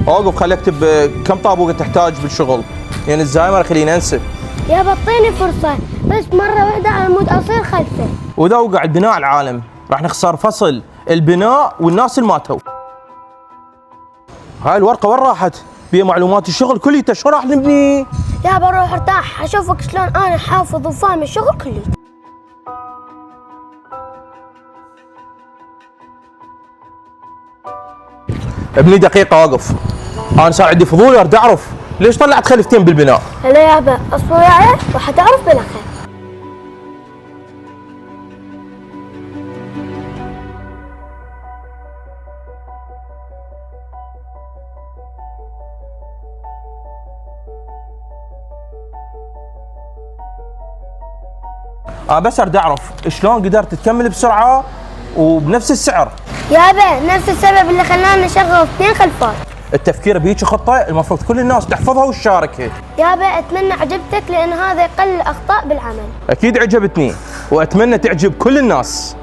اوقف خلي اكتب كم طابوقه تحتاج بالشغل، يعني الزهايمر خليني انسى. يابا اعطيني فرصة بس مرة واحدة على مود اصير خلفه. واذا وقع البناء على العالم راح نخسر فصل البناء والناس اللي ماتوا. هاي الورقه وين راحت؟ فيها معلومات الشغل كليته، شو راح نبني؟ يابا روح ارتاح اشوفك شلون انا حافظ وفاهم الشغل كله. ابني دقيقه اوقف، انا صار عندي فضول اريد اعرف ليش طلعت خلفتين بالبناء؟ هلا يابا اصبر وياي راح تعرف بالاخير. انا بس اريد اعرف شلون قدرت تكمل بسرعه وبنفس السعر؟ يابا نفس السبب اللي خلانا نشغل 2 خلفات. التفكير بهيك خطه المفروض كل الناس تحفظها وتشاركها. يابا اتمنى عجبتك لان هذا يقلل الاخطاء بالعمل. اكيد عجبتني واتمنى تعجب كل الناس.